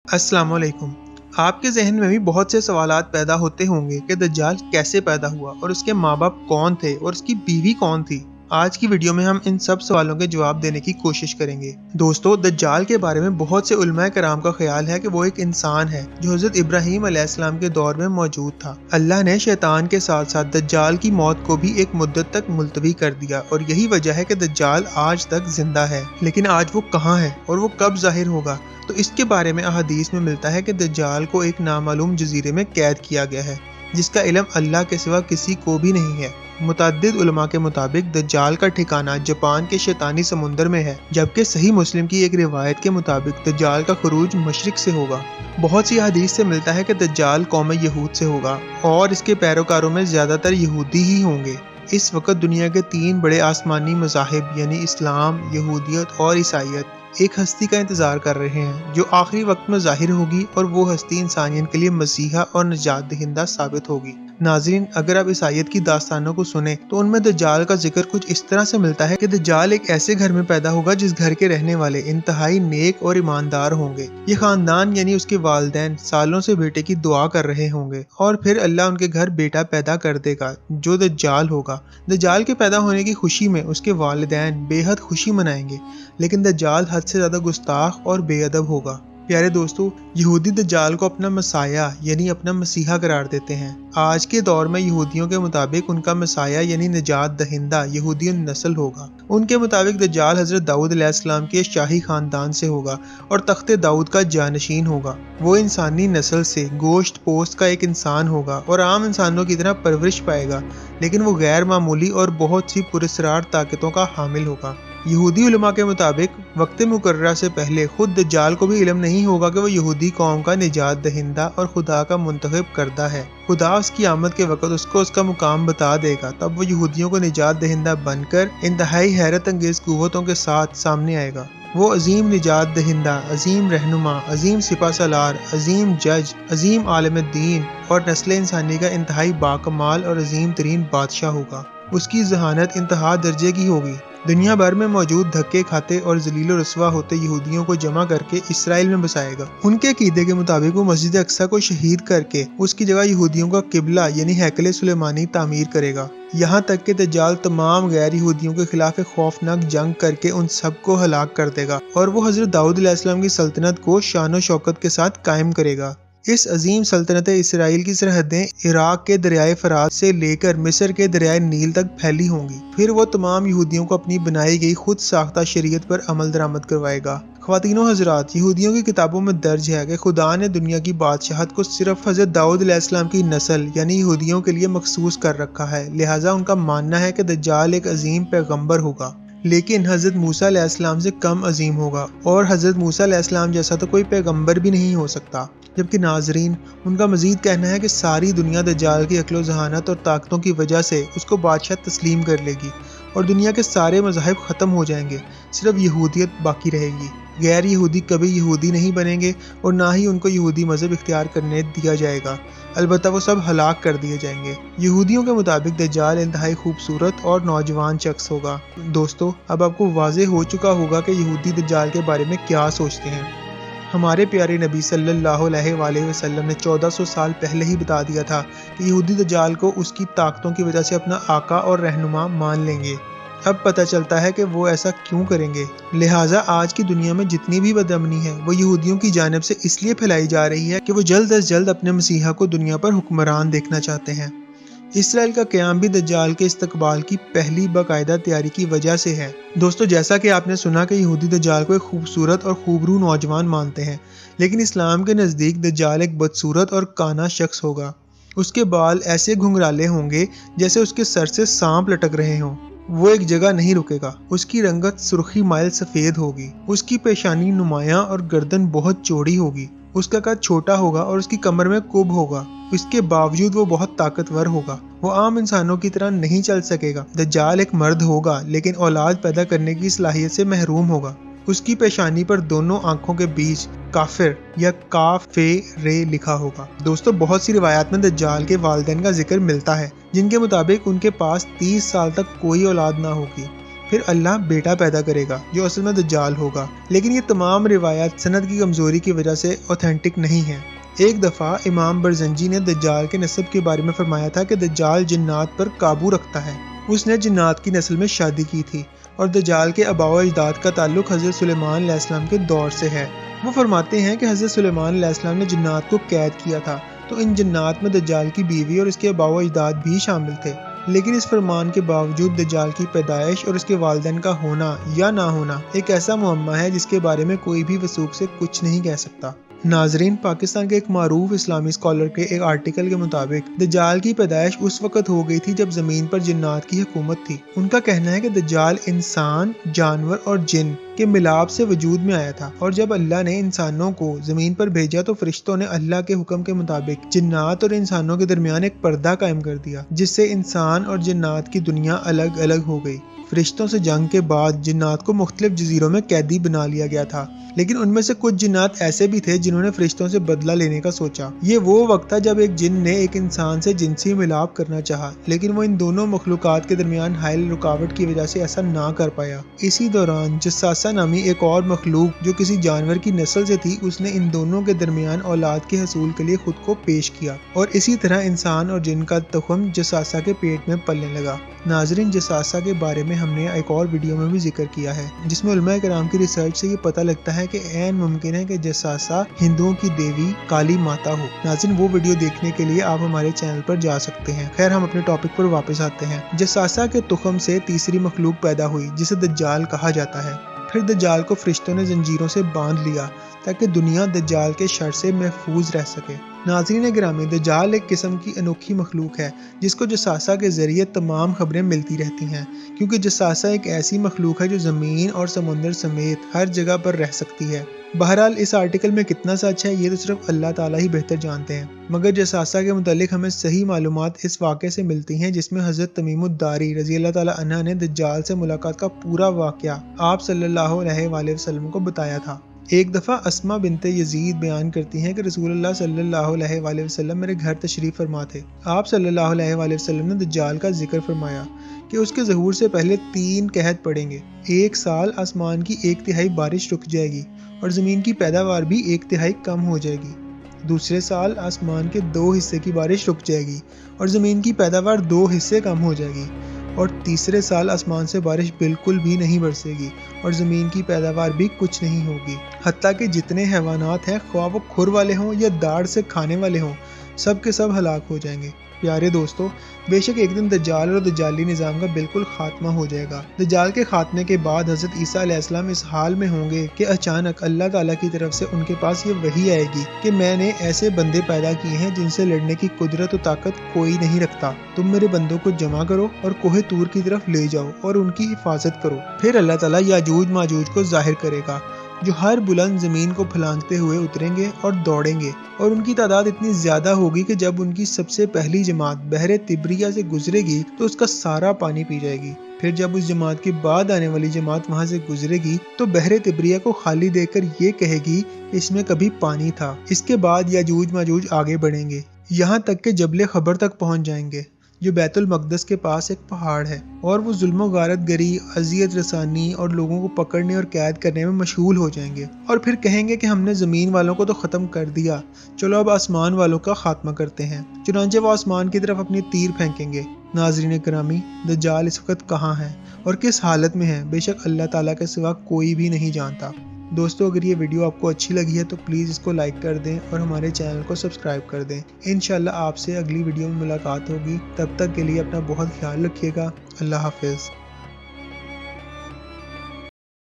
अस्सलाम वालेकुम। आपके जहन में भी बहुत से सवालात पैदा होते होंगे कि दज्जाल कैसे पैदा हुआ और उसके माँ बाप कौन थे और उसकी बीवी कौन थी। आज की वीडियो में हम इन सब सवालों के जवाब देने की कोशिश करेंगे। दोस्तों, दज्जाल के बारे में बहुत से उलमाए कराम का ख्याल है कि वो एक इंसान है जो हजरत इब्राहीम अलैहिस्सलाम के दौर में मौजूद था। अल्लाह ने शैतान के साथ साथ दज्जाल की मौत को भी एक मुद्दत तक मुलतवी कर दिया और यही वजह है कि दज्जाल आज तक जिंदा है। लेकिन आज वो कहाँ है और वो कब जाहिर होगा, तो इसके बारे में अहादीस में मिलता है कि दज्जाल को एक नामालूम जजीरे में कैद किया गया है जिसका इल्म अल्लाह के सिवा किसी को भी नहीं है। मुतअद्दिद उलमा के मुताबिक दज्जाल का ठिकाना जापान के शैतानी समुंदर में है, जबकि सही मुस्लिम की एक रिवायत के मुताबिक दज्जाल का खुरूज मशरिक से होगा। बहुत सी हदीस से मिलता है कि दज्जाल कौम यहूद से होगा और इसके पैरोकारों में ज्यादातर यहूदी ही होंगे। इस वक्त दुनिया के 3 बड़े आसमानी मज़ाहिब यानी इस्लाम, यहूदियत और ईसाइयत एक हस्ती का इंतजार कर रहे हैं जो आखिरी वक्त में जाहिर होगी और वो हस्ती इंसानियत के लिए मसीहा और निजात दहिंदा साबित होगी। नाज़रीन, अगर आप ईसाइयत की दास्तानों को सुने तो उनमें दज्जाल का जिक्र कुछ इस तरह से मिलता है कि दज्जाल एक ऐसे घर में पैदा होगा जिस घर के रहने वाले इंतहाई नेक और ईमानदार होंगे। ये खानदान यानी उसके वालिदैन सालों से बेटे की दुआ कर रहे होंगे और फिर अल्लाह उनके घर बेटा पैदा कर देगा जो दज्जाल होगा। दज्जाल के पैदा होने की खुशी में उसके वालिदैन बेहद खुशी मनाएंगे, लेकिन दज्जाल हद से ज्यादा गुस्ताख और बेअदब होगा। प्यारे दोस्तों, यहूदी दज्जाल को अपना मसाया यानी अपना मसीहा करार देते हैं। आज के दौर में यहूदियों के मुताबिक उनका मसाया यानी निजात दहिंदा यहूदी नस्ल होगा। उनके मुताबिक दज्जाल हजरत दाऊद अलैहिस्सलाम के शाही खानदान से होगा और तख्ते दाऊद का जानशीन होगा। वो इंसानी नस्ल से गोश्त पोस्ट का एक इंसान होगा और आम इंसानों की तरह परवरिश पाएगा, लेकिन वो गैर मामूली और बहुत सी पुरस्कार ताकतों का हामिल होगा। यहूदी उलमा के मुताबिक वक्त मुकर्ररा से पहले खुद दज्जाल को भी इल्म नहीं होगा कि वो यहूदी कौम का निजात दहिंदा और खुदा का मुंतखब करदा है। खुदा उसकी आमद के वक्त उसको उसका मुकाम बता देगा, तब वो यहूदियों को निजात दहिंदा बनकर इंतहाई हैरत अंगेज कुव्वतों के साथ सामने आएगा। वो अजीम निजात दहिंदा, अजीम रहनुमा, अजीम सिपा सलार, अजीम जज, अजीम आलम दीन और नस्ल इंसानी का इंतहाई बाकमाल और अजीम तरीन बादशाह होगा। उसकी जहानत इंतहा दर्जे की होगी। दुनिया भर में मौजूद धक्के खाते और जलील और रसवा होते यहूदियों को जमा करके इसराइल में बसाएगा। उनके अकीदे के मुताबिक वो मस्जिद अक्सा को शहीद करके उसकी जगह यहूदियों का किबला यानी हैकल सुलेमानी तामीर करेगा। यहाँ तक कि दज्जाल तमाम गैर यहूदियों के खिलाफ एक खौफनाक जंग करके उन सबको हलाक कर देगा और वो हजरत दाऊद अलैहिस्सलाम की सल्तनत को शान और शौकत के साथ कायम करेगा। इस अजीम सल्तनत इसराइल की सरहदें इराक के दरियाए फरात से लेकर मिस्र के दरियाए नील तक फैली होंगी। फिर वो तमाम यहूदियों को अपनी बनाई गई खुद साख्ता शरीयत पर अमल दरामद करवाएगा। ख्वातीनो हजरात, यहूदियों की किताबों में दर्ज है कि खुदा ने दुनिया की बादशाहत को सिर्फ हजरत दाऊद अलैहिस्सलाम की नस्ल यानी यहूदियों के लिए मखसूस कर रखा है। लिहाजा उनका मानना है कि दज्जाल एक अजीम पैगंबर होगा, लेकिन हजरत मूसा अलैहिस्सलाम से कम अजीम होगा और हजरत मूसा अलैहिस्सलाम जैसा तो कोई पैगंबर भी नहीं हो सकता। जबकि नाजरीन, उनका मजीद कहना है कि सारी दुनिया दज्जाल की अक्ल जहानत और ताकतों की वजह से उसको बादशाह तस्लीम कर लेगी और दुनिया के सारे मज़ाहिब ख़त्म हो जाएंगे, सिर्फ यहूदियत बाकी रहेगी। गैर यहूदी कभी यहूदी नहीं बनेंगे और ना ही उनको यहूदी मज़हब इख्तियार करने दिया जाएगा, अलबत्ता वो सब हलाक कर दिए जाएंगे। यहूदियों के मुताबिक दज्जाल इंतहाई खूबसूरत और नौजवान शख्स होगा। दोस्तों, अब आपको वाज़ेह हो चुका होगा कि यहूदी दज्जाल के बारे में क्या सोचते हैं। हमारे प्यारे नबी सल्लल्लाहु अलैहि वसल्लम ने 1400 साल पहले ही बता दिया था कि यहूदी दज्जाल को उसकी ताकतों की वजह से अपना आका और रहनुमा मान लेंगे। अब पता चलता है कि वो ऐसा क्यों करेंगे। लिहाजा आज की दुनिया में जितनी भी बदअमनी है वो यहूदियों की जानिब से इसलिए फैलाई जा रही है कि वो जल्द अज जल्द अपने मसीहा को दुनिया पर हुक्मरान देखना चाहते हैं। इसराइल का क़याम भी दज्जाल के इस्तकबाल की पहली बाकायदा तैयारी की वजह से है। दोस्तों, जैसा कि आपने सुना कि यहूदी दज्जाल को एक खूबसूरत और खूबरू नौजवान मानते हैं, लेकिन इस्लाम के नज़दीक दज्जाल एक बदसूरत और काना शख्स होगा। उसके बाल ऐसे घुंघराले होंगे जैसे उसके सर से सांप लटक रहे हों। वो एक जगह नहीं रुकेगा। उसकी रंगत सुर्खी माइल सफ़ेद होगी। उसकी पेशानी नुमायां और गर्दन बहुत चौड़ी होगी। उसका कद छोटा होगा और उसकी कमर में कुब होगा। इसके बावजूद वो बहुत ताकतवर होगा। वो आम इंसानों की तरह नहीं चल सकेगा। दज्जाल एक मर्द होगा, लेकिन औलाद पैदा करने की सलाहियत से महरूम होगा। उसकी पेशानी पर दोनों आंखों के बीच काफिर या काफे रे लिखा होगा। दोस्तों, बहुत सी रिवायात में दज्जाल के वालिदैन का जिक्र मिलता है, जिनके मुताबिक उनके पास 30 साल तक कोई औलाद ना होगी। پھر اللہ بیٹا پیدا کرے گا جو اصل میں دجال ہوگا، لیکن یہ تمام روایات سند کی کمزوری کی وجہ سے اوتھینٹک نہیں ہیں۔ ایک دفعہ امام برزنجی نے دجال کے نسب کے بارے میں فرمایا تھا کہ دجال جنات پر قابو رکھتا ہے۔ اس نے جنات کی نسل میں شادی کی تھی اور دجال کے آباء و اجداد کا تعلق حضرت سلیمان علیہ السلام کے دور سے ہے۔ وہ فرماتے ہیں کہ حضرت سلیمان علیہ السلام نے جنات کو قید کیا تھا، تو ان جنات میں دجال کی بیوی اور اس کے آباء و اجداد بھی شامل تھے، لیکن اس فرمان کے باوجود دجال کی پیدائش اور اس کے والدین کا ہونا یا نہ ہونا ایک ایسا معمہ ہے جس کے بارے میں کوئی بھی وثوق سے کچھ نہیں کہہ سکتا۔ ناظرین، پاکستان کے ایک معروف اسلامی اسکالر کے ایک آرٹیکل کے مطابق دجال کی پیدائش اس وقت ہو گئی تھی جب زمین پر جنات کی حکومت تھی۔ ان کا کہنا ہے کہ دجال انسان، جانور اور جن کے ملاپ سے وجود میں آیا تھا، اور جب اللہ نے انسانوں کو زمین پر بھیجا تو فرشتوں نے اللہ کے حکم کے مطابق جنات اور انسانوں کے درمیان ایک پردہ قائم کر دیا، جس سے انسان اور جنات کی دنیا الگ الگ ہو گئی۔ فرشتوں سے جنگ کے بعد جنات کو مختلف جزیروں میں قیدی بنا لیا گیا تھا، لیکن ان میں سے کچھ جنات ایسے بھی تھے جنہوں نے فرشتوں سے بدلہ لینے کا سوچا۔ یہ وہ وقت تھا جب ایک جن نے ایک انسان سے جنسی ملاپ کرنا چاہا، لیکن وہ ان دونوں مخلوقات کے درمیان حائل رکاوٹ کی وجہ سے ایسا نہ کر پایا۔ اسی دوران جساسہ نامی ایک اور مخلوق جو کسی جانور کی نسل سے تھی، اس نے ان دونوں کے درمیان اولاد کے حصول کے لیے خود کو پیش کیا، اور اسی طرح انسان اور جن کا تخم جساسہ کے پیٹ میں پلنے لگا۔ ناظرین، جساسہ کے بارے میں ہم نے ایک اور ویڈیو میں بھی ذکر کیا ہے، جس میں علماء کرام کی ریسرچ سے یہ پتہ لگتا ہے کہ عین ممکن ہے کہ جساسہ ہندوؤں کی دیوی کالی ماتا ہو۔ ناظرین، وہ ویڈیو دیکھنے کے لیے آپ ہمارے چینل پر جا سکتے ہیں۔ خیر، ہم اپنے ٹاپک پر واپس آتے ہیں۔ جساسہ کے تخم سے تیسری مخلوق پیدا ہوئی جسے دجال کہا جاتا ہے۔ پھر دجال کو فرشتوں نے زنجیروں سے باندھ لیا تاکہ دنیا دجال کے شر سے محفوظ رہ سکے۔ ناظرین گرامی، دجال ایک قسم کی انوکھی مخلوق ہے جس کو جساسہ کے ذریعے تمام خبریں ملتی رہتی ہیں، کیونکہ جساسہ ایک ایسی مخلوق ہے جو زمین اور سمندر سمیت ہر جگہ پر رہ سکتی ہے۔ بہرحال اس آرٹیکل میں کتنا سچ ہے یہ تو صرف اللہ تعالیٰ ہی بہتر جانتے ہیں، مگر جساسہ کے متعلق ہمیں صحیح معلومات اس واقعے سے ملتی ہیں جس میں حضرت تمیم الداری رضی اللہ تعالیٰ عنہ نے دجال سے ملاقات کا پورا واقعہ آپ صلی اللہ علیہ وآلہ وسلم کو بتایا تھا۔ ایک دفعہ اسما بنت یزید بیان کرتی ہیں کہ رسول اللہ صلی اللہ علیہ وآلہ وسلم میرے گھر تشریف فرما تھے۔ آپ صلی اللہ علیہ وآلہ وسلم نے دجال کا ذکر فرمایا کہ اس کے ظہور سے پہلے 3 قحط پڑیں گے۔ 1 سال آسمان کی 1/3 بارش رک جائے گی اور زمین کی پیداوار بھی 1/3 کم ہو جائے گی۔ دوسرے سال آسمان کے 2 حصے کی بارش رک جائے گی اور زمین کی پیداوار 2 حصے کم ہو جائے گی، اور تیسرے سال آسمان سے بارش بالکل بھی نہیں برسے گی اور زمین کی پیداوار بھی کچھ نہیں ہوگی، حتیٰ کہ جتنے حیوانات ہیں، خواہ وہ کھر والے ہوں یا داڑھ سے کھانے والے ہوں، سب کے سب ہلاک ہو جائیں گے۔ پیارے دوستو، بے شک ایک دن دجال اور دجالی نظام کا بالکل خاتمہ ہو جائے گا۔ دجال کے خاتمے کے بعد حضرت عیسیٰ علیہ السلام اس حال میں ہوں گے کہ اچانک اللہ تعالیٰ کی طرف سے ان کے پاس یہ وحی آئے گی کہ میں نے ایسے بندے پیدا کیے ہیں جن سے لڑنے کی قدرت و طاقت کوئی نہیں رکھتا، تم میرے بندوں کو جمع کرو اور کوہ طور کی طرف لے جاؤ اور ان کی حفاظت کرو۔ پھر اللہ تعالیٰ یاجوج ماجوج کو ظاہر کرے گا جو ہر بلند زمین کو پھلانگتے ہوئے اتریں گے اور دوڑیں گے، اور ان کی تعداد اتنی زیادہ ہوگی کہ جب ان کی سب سے پہلی جماعت بحر تبریہ سے گزرے گی تو اس کا سارا پانی پی جائے گی۔ پھر جب اس جماعت کے بعد آنے والی جماعت وہاں سے گزرے گی تو بحر تبریہ کو خالی دیکھ کر یہ کہے گی اس میں کبھی پانی تھا۔ اس کے بعد یاجوج ماجوج آگے بڑھیں گے یہاں تک کہ جبل خبر تک پہنچ جائیں گے جو بیت المقدس کے پاس ایک پہاڑ ہے، اور وہ ظلم و غارت گری، اذیت رسانی اور لوگوں کو پکڑنے اور قید کرنے میں مشغول ہو جائیں گے، اور پھر کہیں گے کہ ہم نے زمین والوں کو تو ختم کر دیا، چلو اب آسمان والوں کا خاتمہ کرتے ہیں۔ چنانچہ وہ آسمان کی طرف اپنی تیر پھینکیں گے۔ ناظرین کرامی، دجال اس وقت کہاں ہے اور کس حالت میں ہے، بے شک اللہ تعالیٰ کے سوا کوئی بھی نہیں جانتا۔ دوستو، اگر یہ ویڈیو آپ کو اچھی لگی ہے تو پلیز اس کو لائک کر دیں اور ہمارے چینل کو سبسکرائب کر دیں۔ انشاءاللہ آپ سے اگلی ویڈیو میں ملاقات ہوگی، تب تک کے لیے اپنا بہت خیال رکھیے گا۔ اللہ حافظ۔